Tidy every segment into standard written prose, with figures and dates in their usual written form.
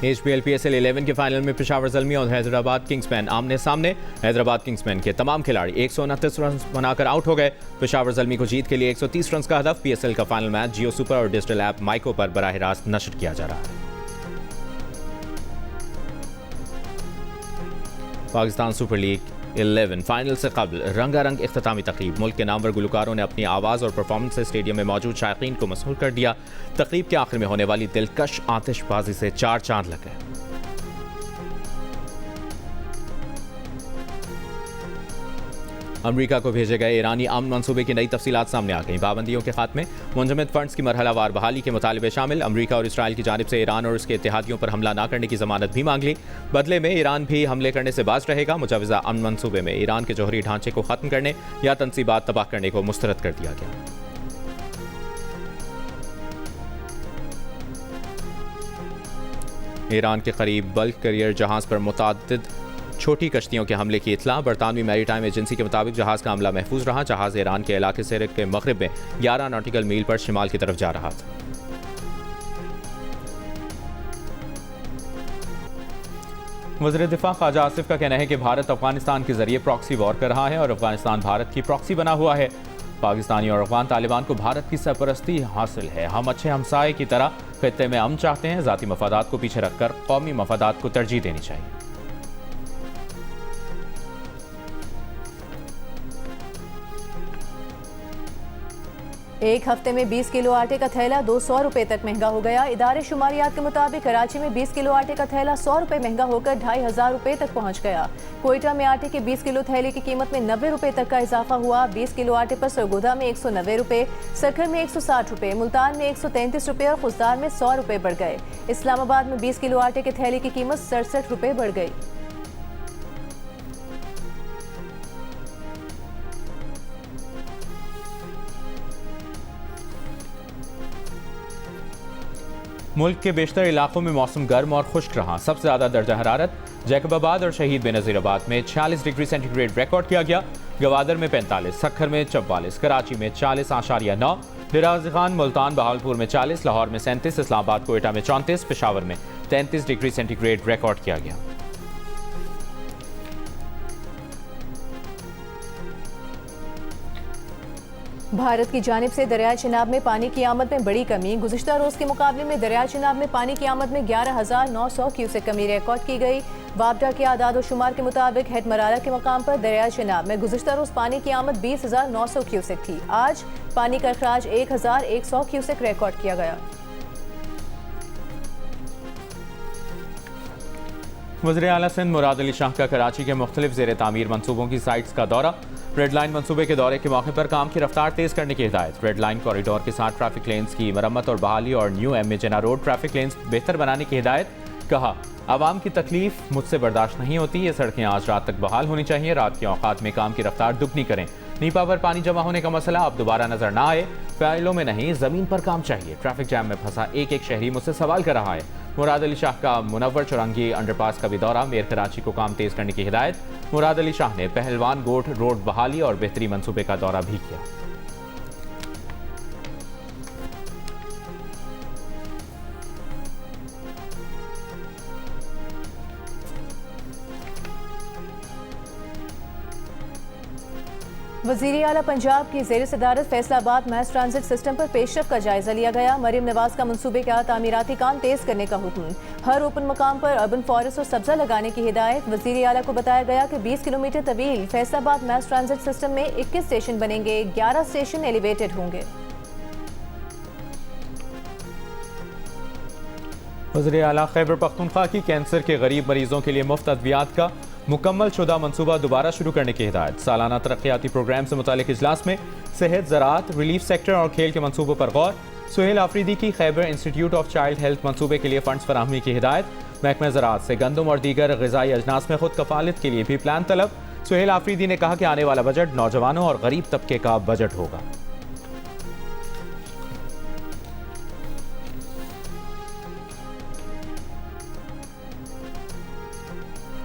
HPL PSL 11 के final में पेशावर ज़ल्मी और हैदराबाद किंग्समैन आमने सामने। हैदराबाद किंग्समैन के तमाम खिलाड़ी 129 रन बनाकर आउट हो गए। पेशावर ज़ल्मी को जीत के लिए 130 रन का हदफ। PSL का फाइनल मैच जियो सुपर और डिजिटल ऐप माइको पर बराह रास्त नशर किया जा रहा है। पाकिस्तान सुपर लीग 11 फाइनल से कबल रंगारंग इख्तितामी तकरीब। मुल्क के नामवर गुलकारों ने अपनी आवाज़ और परफॉर्मेंस से स्टेडियम में मौजूद शायकीन को मसरूर कर दिया। तकरीब के आखिर में होने वाली दिलकश आतिशबाजी से 4 चांद लग गए। अमरीका को भेजे गए ईरानी अमन मंसूबे की नई तफसीलात सामने आ गई। पाबंदियों के खात्मे, मुंजमद फंड्स की मरहलावार बहाली के मुतालिबे शामिल। अमरीका और इसराइल की जानिब से ईरान और उसके इत्तेहादियों पर हमला न करने की जमानत भी मांग ली। बदले में ईरान भी हमले करने से बाज रहेगा। मुजवजा अमन मंसूबे में ईरान के जौहरी ढांचे को खत्म करने या तनसीबात तबाह करने को मुस्तरद कर दिया गया। ईरान के करीब बल्क करियर जहाज पर मुतादिद छोटी कश्तियों के हमले की इत्तला। बरतानवी मैरीटाइम एजेंसी के मुताबिक जहाज का हमला महफूज रहा। जहाज ईरान के इलाके से के मगरिब में 11 नॉटिकल मील पर शिमाल की तरफ जा रहा था। वज़ीर दिफा ख्वाजा आसिफ का कहना है कि भारत अफगानिस्तान के जरिए प्रॉक्सी वॉर कर रहा है और अफगानिस्तान भारत की प्रॉक्सी बना हुआ है। पाकिस्तानी और अफगान तालिबान को भारत की सरपरस्ती हासिल है। हम अच्छे हमसाये की तरह खित्ते में अमन चाहते हैं। ज़ाती मफादात को पीछे रखकर कौमी मफादात को तरजीह देनी चाहिए। एक हफ्ते में 20 किलो आटे का थैला 200 रुपए तक महंगा हो गया। इदारे शुमारियात के मुताबिक कराची में 20 किलो आटे का थैला 100 रुपए महंगा होकर 2500 रुपए तक पहुंच गया। कोयटा में आटे के 20 किलो थैले की कीमत में 90 रुपए तक का इजाफा हुआ। 20 किलो आटे पर सरगोदा में 190 रुपए, सरखर में 160 रुपए, मुल्तान में 133 रुपए और खुजदार में 100 रुपए बढ़ गए। इस्लामाबाद में 20 किलो आटे के थैले की कीमत 67 रुपए बढ़ गई। मुल्क के बेशतर इलाकों में मौसम गर्म और खुश्क रहा। सबसे ज्यादा दर्जा हरारत जैकबाबाद और शहीद बेनज़ीराबाद में 46 डिग्री सेंटीग्रेड रिकॉर्ड किया गया। गवादर में 45, सक्खर में 44, कराची में 40.9, डिराज़ खान, मुल्तान, बहावलपुर में 40, लाहौर में 37, इस्लामाबाद, कोयटा में 34, पेशावर में 33 डिग्री सेंटीग्रेड रिकॉर्ड किया गया। भारत की जानिब से दरिया चिनाब में पानी की आमद में बड़ी कमी। गुज़िश्ता रोज़ के मुकाबले में दरिया चिनाब में पानी की आमद में 11,900 क्यूसेक कमी रिकॉर्ड की गई। वापडा के आदाद व शुमार के मुताबिक हेड मरारा के मकाम पर दरिया चिनाब में गुज़िश्ता रोज़ पानी की आमद 20,900 क्यूसेक थी। आज पानी का अखराज 1,100 क्यूसेक रिकॉर्ड किया गया। वज़ीर आला सिंध मुराद अली शाह का कराची के मुख्तलिफ ज़ेर तामीर मनसूबों की साइट्स का दौरा। रेड लाइन मनसूबे के दौरे के मौके पर काम की रफ्तार तेज करने की हिदायत। रेड लाइन कॉरिडोर के साथ ट्रैफिक लेन्स की मरम्मत और बहाली और न्यू एम ए जना रोड ट्रैफिक लेन्स बेहतर बनाने की हिदायत। कहा, आवाम की तकलीफ मुझसे बर्दाश्त नहीं होती। ये सड़कें आज रात तक बहाल होनी चाहिए। रात के औकात में काम की रफ्तार दुगनी करें। नीपा पर पानी जमा होने का मसला अब दोबारा नजर ना आए। फाइलों में नहीं, जमीन पर काम चाहिए। ट्रैफिक जैम में फंसा एक एक शहरी मुझसे सवाल कर रहा है। मुराद अली शाह का मुनव्वर चौरंगी अंडरपास का भी दौरा। मेयर कराची को काम तेज करने की हिदायत। मुराद अली शाह ने पहलवान गोठ रोड बहाली और बेहतरी मंसूबे का दौरा भी किया। वज़ीर आला पंजाब की ज़ेर सदारत फैसलाबाद मैस ट्रांजिट सिस्टम पर पेशरफ का जायजा लिया गया। मरीम नवाज का मनसूबे का तामीराती काम तेज करने का हुक्म। हर ओपन मकाम पर अर्बन फॉरेस्ट और सब्जा लगाने की हिदायत। वज़ीर आला को बताया गया कि 20 किलोमीटर तवील फैसलाबाद मैस ट्रांजिट सिस्टम में 21 स्टेशन बनेंगे। 11 स्टेशन एलिवेटेड होंगे। वज़ीर आला खैबर पख्तूनख्वा की कैंसर के गरीब मरीजों के लिए मुफ्त अद्वियात का मुकम्मल शुदा मनसूबा दोबारा शुरू करने की हिदायत। सालाना तरक्याती प्रोग्राम से मुतालिक इजलास में सेहत, ज़राअत, रिलीफ सेक्टर और खेल के मनसूबों पर गौर। सुहेल आफरीदी की Khyber institute of child health मनसूबे के लिए फंड्स फराहमी की हिदायत। महकमा ज़राअत से गंदम और दीगर ग़िज़ाई अजनास में खुद कफालत के लिए भी प्लान तलब। सुहेल आफरीदी ने कहा कि आने वाला बजट नौजवानों और गरीब तबके का बजट होगा।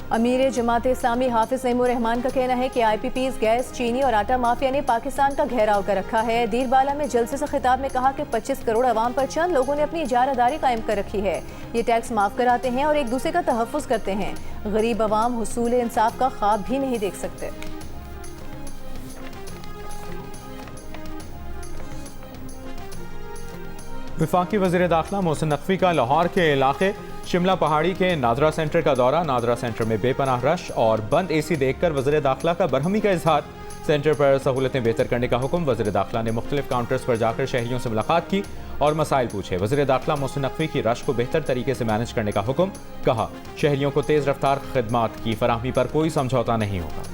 अमीर जमात इस्लामी हाफिज नईमुर रहमान का कहना है कि IPPs, गैस, चीनी और आटा माफिया ने पाकिस्तान का घेराव कर रखा है। दीरबाला में जलसे से खिताब में कहा कि 25 करोड़ अवाम पर चंद लोगों ने अपनी इजारादारी कायम कर रखी है। ये टैक्स माफ कराते हैं और एक दूसरे का तहफ़्फ़ुज़ करते हैं। गरीब अवाम हुसूल इंसाफ का ख्वाब भी नहीं देख सकते। वफाकी वज़ीर दाखिला मोहसिन नकवी का लाहौर के इलाके शिमला पहाड़ी के नादरा सेंटर का दौरा। नादरा सेंटर में बेपनाह रश और बंद AC देखकर वज़ीर दाखिला का बरहमी का इजहार। सेंटर पर सहूलतें बेहतर करने का हुक्म। वज़ीर दाखिला ने मुख्तलिफ काउंटर्स पर जाकर शहरियों से मुलाकात की और मसाइल पूछे। वज़ीर दाखिला मोहसिन नकवी की रश को बेहतर तरीके से मैनेज करने का हुक्म। कहा, शहरियों को तेज़ रफ्तार खिदमात की फराहमी पर कोई समझौता नहीं होगा।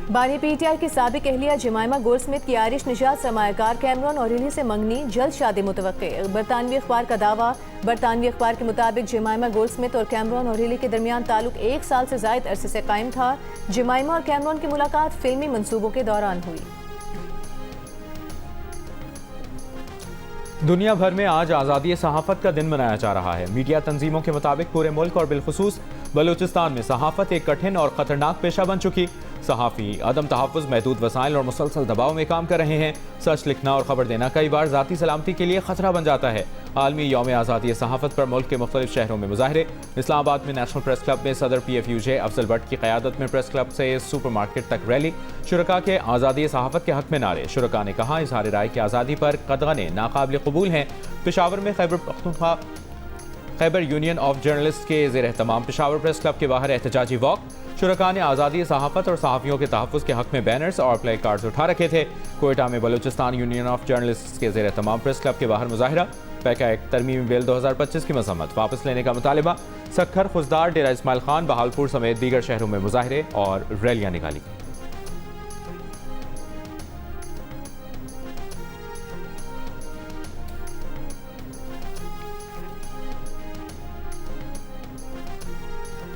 बानी PTI की साबिक अहलिया जमाइमा गोल्डस्मिथ की आयरिश निजात सरमायाकार कैमरॉन ओरिली से मंगनी, जल्द शादी मुतवक्के। बरतानवी अखबार का दावा। बरतानवी अखबार के मुताबिक जमाइमा गोल्डस्मिथ और कैमरॉन ओरिली के दरमियान ताल्लुक 1 साल से जायद अरसे से कायम था। जमाइमा और कैमरॉन की मुलाकात फिल्मी मंसूबों के दौरान हुई। दुनिया भर में आज आज़ादी सहाफ़त का दिन मनाया जा रहा है। मीडिया तंजीमों के मुताबिक पूरे मुल्क और बिलखुसूस बलूचिस्तान में सहाफ़त एक कठिन और ख़तरनाक पेशा बन चुकी। सहाफ़ी अदम तहफ़्फ़ुज़, महदूद वसाइल और मुसलसल दबाव में काम कर रहे हैं। सच लिखना और ख़बर देना कई बार ज़ाती सलामती के लिए ख़तरा बन जाता है। आलमी यौम आज़ादी सहाफ़त पर मुल्क के मुख्तलिफ शहरों में मुजाहरे। इस्लामाबाद में नेशनल प्रेस क्लब में सदर PFUJ अफजल भट्ट की क़यादत में प्रेस क्लब से सुपर मार्केट तक रैली। शुरका के आज़ादी सहाफ़त के हक़ में नारे। शुरका ने कहा, इज़हार राय की आज़ादी पर कदगने नाकाबिल कबूल हैं। पेशावर में खैबर यूनियन ऑफ जर्नलिस्ट के ज़ेर एहतमाम पेशावर प्रेस क्लब के बाहर एहतजाजी वॉक। शुरका ने आज़ादी सहाफ़त और सहाफ़ियों के तहफ़्फ़ुज़ के हक़ में बैनर्स और प्ले कार्ड्स उठा रखे थे। कोयटा में बलूचिस्तान यूनियन ऑफ जर्नलिस्ट के ज़ेर एहतमाम प्रेस क्लब के बाहर मुजाहिरा। पैका एक तरमीमी बिल 2025 की मज़म्मत, वापस लेने का मुतालिबा। सक्खर, खुजदार, डेरा इस्माइल खान, बहालपुर समेत दीगर शहरों में मुजाहिरे और रैलियाँ निकाली गई।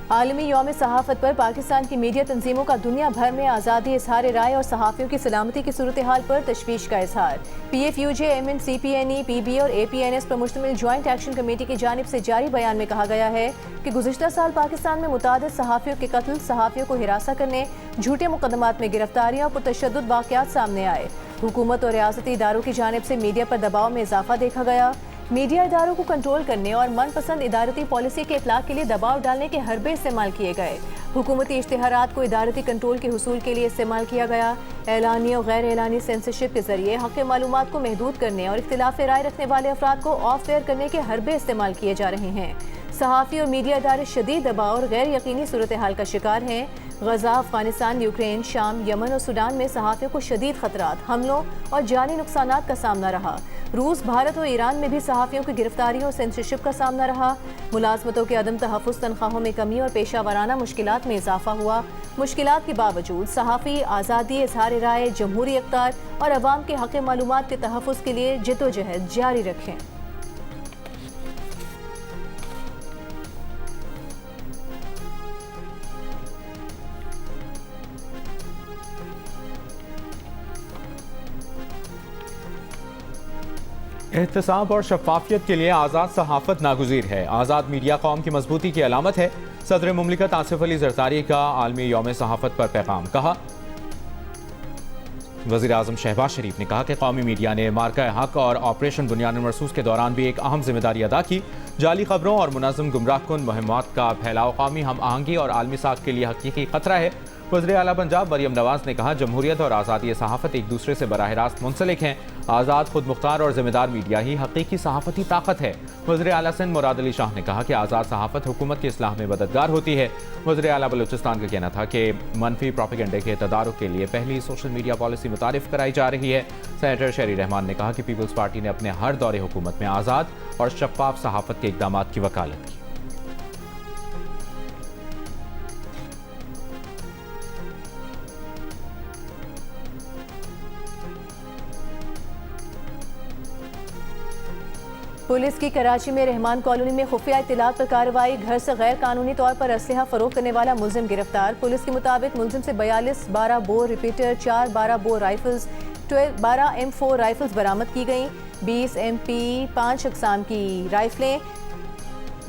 आलमी यौम सहाफ़त पर पाकिस्तान की मीडिया तंजीमों का दुनिया भर में आज़ादी इज़हार राय और सहाफ़ियों की सलामती की सूरत हाल पर तशवीश का इजहार। PFUJ, MN, CPNE, PB और APNS पर मुश्तमिल ज्वाइंट एक्शन कमेटी की जानिब से जारी बयान में कहा गया है कि गुज़िश्ता साल पाकिस्तान में मुतादिद सहाफ़ियों के कत्ल, सहाफ़ियों को हिरासा करने, झूठे मुकदमात में गिरफ्तारियाँ और पुरतशद्दुद वाक़यात सामने आए। हुकूमत और रियासती इदारों की जानिब से मीडिया पर दबाव में इजाफा देखा गया। मीडिया इदारों को कंट्रोल करने और मनपसंद इदारती पॉलिसी के इतलाक़ के लिए दबाव डालने के हरबे इस्तेमाल किए गए। हुकूमती इश्तिहारात को इदारती कंट्रोल के हुसूल के लिए इस्तेमाल किया गया। एलानी और गैर एलानी सेंसरशिप के जरिए हक़ मालूमात को महदूद करने और इख्तिलाफ राय रखने वाले अफराद को ऑफ एयर करने के हरबे इस्तेमाल किए जा रहे हैं। सहाफ़ी और मीडिया इदारे शदीद दबाव और गैर यकीनी सूरत हाल का शिकार हैं। गजा, अफगानिस्तान, यूक्रेन, शाम, यमन और सूडान में सहाफ़ियों को शदीद खतरात, हमलों और जानी नुकसानात का सामना रहा। रूस, भारत और ईरान में भी सहाफ़ियों की गिरफ्तारियों और सेंसरशिप का सामना रहा। मुलाजमतों के अदम तहफ़्फ़ुज़, तनख्वाहों में कमी और पेशा वाराना मुश्किलात में इजाफा हुआ। मुश्किलात के बावजूद सहाफ़ी आज़ादी, इज़हार राय, जमहूरी इख्तियार और अवाम के हक़ मालूमात के तहफ़्फ़ुज़ के लिए जद्दोजहद जारी रखें। एहतसाब और शफाफियत के लिए आज़ाद सहाफ़त नागुज़ीर है। आज़ाद मीडिया कौम की मजबूती की अलामत है। सदर मुमलिकत आसिफ अली ज़रदारी का आलमी यौम सहाफ़त पर पैगाम। कहा, वज़ीर आज़म शहबाज शरीफ ने कहा कि कौमी मीडिया ने मार्का हक़ और ऑपरेशन बुनियाद मरसूस के दौरान भी एक अहम जिम्मेदारी अदा की। जाली खबरों और मुनज़्ज़म गुमराहकुन मुहिम्मात का फैलाव कौमी हम आहंगी और आलमी साख के लिए हकीकी खतरा है। वज़ीर आला पंजाब मरियम नवाज़ ने कहा, जमहूरियत और आज़ादी सहाफ़त एक दूसरे से बराह रास्त मुंसलिक हैं। आज़ाद, खुद मुख्तार और जिम्मेदार मीडिया ही हकीकी सहाफ़ती ताकत है। वज़ीर आला सिंध मुराद अली शाह ने कहा कि आज़ाद सहाफ़त हुकूमत की इस्लाह में मददगार होती है। वज़ीर आला बलूचिस्तान का कहना था कि मनफी प्रोपेगेंडे के तदारुक के लिए पहली सोशल मीडिया पॉलिसी मुतारिफ कराई जा रही है। सेनेटर शहरी रहमान ने कहा कि पीपल्स पार्टी ने अपने हर दौरे हुकूमत में आज़ाद और शफाफ सहाफ़त के इक़दाम की वकालत की। पुलिस की कराची में रहमान कॉलोनी में खुफिया इत्तलात पर कार्रवाई, घर से गैर कानूनी तौर पर असलहा फरोख्त करने वाला मुलजिम गिरफ्तार। पुलिस के मुताबिक मुलजिम से 42 12 bore repeater, 4 12 bore rifles, 12 M4 rifles बरामद की गई। 20 MP 5 अकसाम की राइफलें,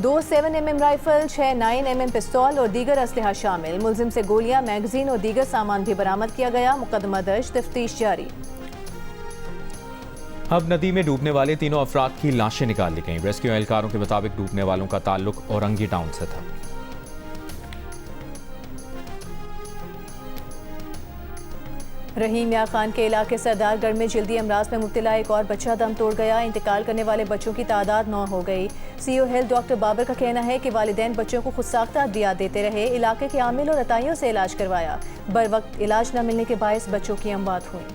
2 7mm राइफल, 6 9mm पिस्तौल और दीगर असलहा शामिल। मुलजिम से गोलियां, मैगजीन और दीगर सामान भी बरामद किया गया। मुकदमा दर्ज, तफ्तीश जारी। अब नदी में डूबने वाले तीनों अफराद की लाशें निकाल ली गईं। रेस्क्यू एहलकारों के मुताबिक डूबने वालों का ताल्लुक औरंगी टाउन से था। रहीम या खान के इलाके सरदारगढ़ में जल्दी अमराज में मुब्तला एक और बच्चा दम तोड़ गया। इंतकाल करने वाले बच्चों की तादाद 9 हो गई। CEO हेल्थ डॉक्टर बाबर का कहना है कि वालिदैन बच्चों को खुद साख्ता अद्वियात देते रहे, इलाके के आमिल और अताइयों से इलाज करवाया। बर वक्त इलाज न मिलने के बायस बच्चों की अमवात हुई।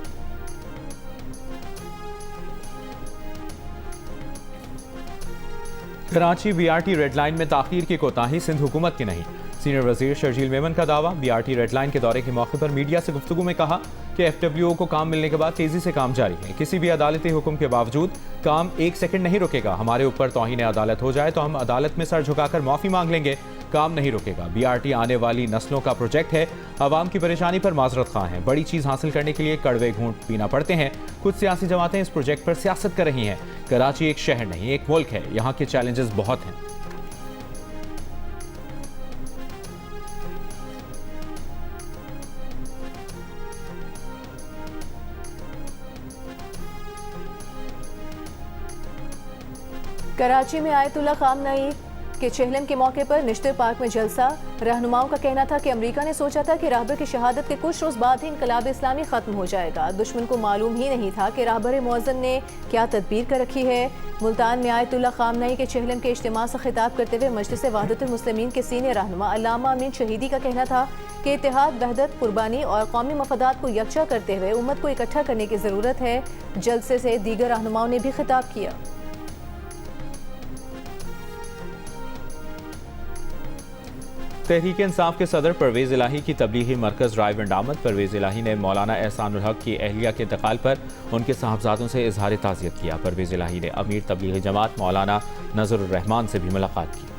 कराची BRT रेड लाइन में ताखीर की कोताही सिंध हुकूमत की नहीं। सीनियर वजीर शर्जील मेमन का दावा। BRT रेड लाइन के दौरे के मौके पर मीडिया से गुफ्तगू में कहा कि FWO को काम मिलने के बाद तेजी से काम जारी है। किसी भी अदालती हुक्म के बावजूद काम 1 सेकंड नहीं रुकेगा। हमारे ऊपर तौहीन अदालत हो जाए तो हम अदालत में सर झुकाकर माफी मांग लेंगे। काम नहीं रुकेगा। BRT आने वाली नस्लों का प्रोजेक्ट है। आवाम की परेशानी पर माजरत खां हैं। बड़ी चीज हासिल करने के लिए कड़वे घूंट पीना पड़ते हैं। कुछ सियासी जमातें इस प्रोजेक्ट पर सियासत कर रही हैं। कराची एक शहर नहीं, एक मुल्क है। यहाँ के चैलेंजेस बहुत हैं। कराची में आयतुल्ला खामनई के चहलम के मौके पर निश्तर पार्क में जलसा। रहनुमाओं का कहना था कि अमेरिका ने सोचा था कि राहबर की शहादत के कुछ रोज बाद ही इनकलाब इस्लामी खत्म हो जाएगा। दुश्मन को मालूम ही नहीं था कि राहबर मुअज्जम ने क्या तदबीर कर रखी है। मुल्तान में आयतुल्ला खामनई के चहलम के इज्तिमा से खिताब करते हुए मजलिस वहदतुल मुस्लिमीन के सीनियर रहनुमा अल्लामा अमीन शहीदी का कहना था कि इत्तेहाद, वहदत, कुर्बानी और कौमी मफादात को यकजा करते हुए उम्मत को इकट्ठा करने की ज़रूरत है। जलसे से दीगर रहनुमाओं ने भी खिताब किया। तहरीक इंसाफ के सदर परवेज़ इलाही की तबलीगी मरकज़ ड्राइव एंड आमद। परवेज़ इलाही ने मौलाना एहसानुल हक की अहलिया के इंतकाल पर उनके साहबजादों से इजहार ताज़ियत किया। परवेज़ इलाही ने अमीर तबलीगी जमात मौलाना नज़रुर रहमान से भी मुलाकात की।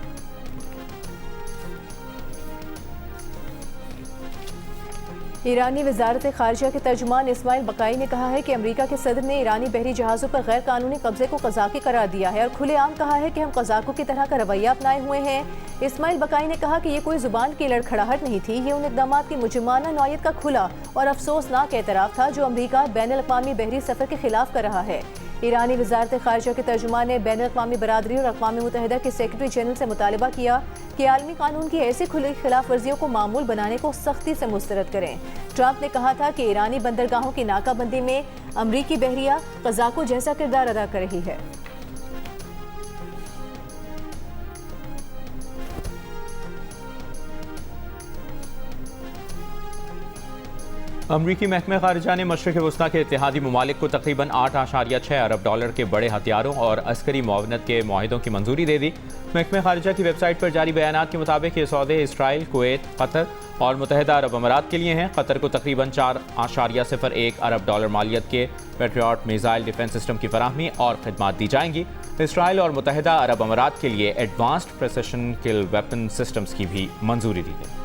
ईरानी वजारत खारजा के तर्जुमान इस्माइल बकाई ने कहा है कि अमेरिका के सदर ने ईरानी बहरी जहाज़ों पर गैर कानूनी कब्जे को कज़ाकी करार दिया है और खुलेआम कहा है कि हम कज़ाकों की तरह का रवैया अपनाए हुए हैं। इस्माइल बकाई ने कहा कि ये कोई जुबान की लड़खड़ाहट नहीं थी, ये उन इक़दाम की मुजरिमाना नौयत का खुला और अफसोसनाक एतराफ़ था जो अमेरिका बैनुल-अक़वामी बहरी सफ़र के खिलाफ कर रहा है। ईरानी वजारत खारजा के तर्जुमान ने बैनुल-अक़वामी बरादरी और अक़वाम मुत्तहिदा के सेक्रेटरी जनरल से मुतालबा किया कि आलमी कानून की ऐसी खुली खिलाफ वर्जियों को मामूल बनाने को सख्ती से मुस्तरद करें। ट्रंप ने कहा था कि ईरानी बंदरगाहों की नाकाबंदी में अमरीकी बहरिया कज़ाकों जैसा किरदार अदा कर रही है। अमरीकी महकमा खारिजा ने मशरिक़ वस्ता के इत्तेहादी ममालिक को तकरीबन $8.6 अरब के बड़े हथियारों और अस्करी मुआवनत के मुआहिदों की मंजूरी दे दी। महकमा खारिजा की वेबसाइट पर जारी बयानात के मुताबिक ये सौदे इसराइल, कुवैत, कतर और मुत्तहिदा अरब अमारात के लिए हैं। कतर को तकरीबन $4.01 अरब मालियत के पैट्रियट मिसाइल डिफेंस सिस्टम की फराहमी और खिदमात दी जाएंगी। इसराइल और मुत्तहिदा अरब अमारात के लिए एडवांस्ड प्रेसिशन किल वेपन सिस्टम्स की भी मंजूरी दी गई।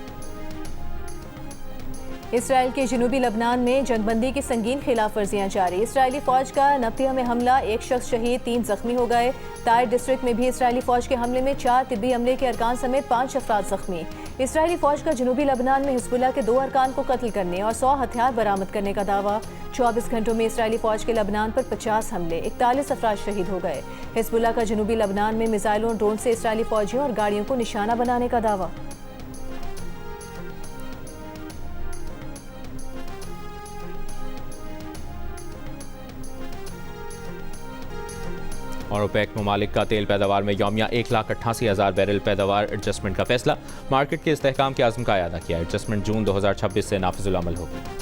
इसराइल के जनूबी लबनान में जंगबंदी की संगीन खिलाफ वर्जियाँ जारी। इसराइली फौज का नब्तिया में हमला, 1 शख्स शहीद, 3 जख्मी हो गए। तायर डिस्ट्रिक्ट में भी इसराइली फौज के हमले में 4 तिब्बी अमले के अरकान समेत 5 अफराद जख्मी। इसराइली फौज का जनूबी लबनान में हिजबुल्लाह के 2 अरकान को कत्ल करने और 100 हथियार बरामद करने का दावा। 24 घंटों में इसराइली फौज के लबनान पर 50 हमले, 41 अफराद शहीद हो गए। हिजबुल्लाह का जनूबी लबनान में मिसाइलों, ड्रोन से इसराइली फौजियों और गाड़ियों को निशाना बनाने का दावा। और ओपेक ममालिक का तेल पैदावार में यौमिया 1,88,000 बैरल पैदावार एडजस्टमेंट का फैसला। मार्केट के इस्तेहकाम के आज़म का अदा किया। एडजस्टमेंट जून 2026 से नाफिजुल अमल होगी।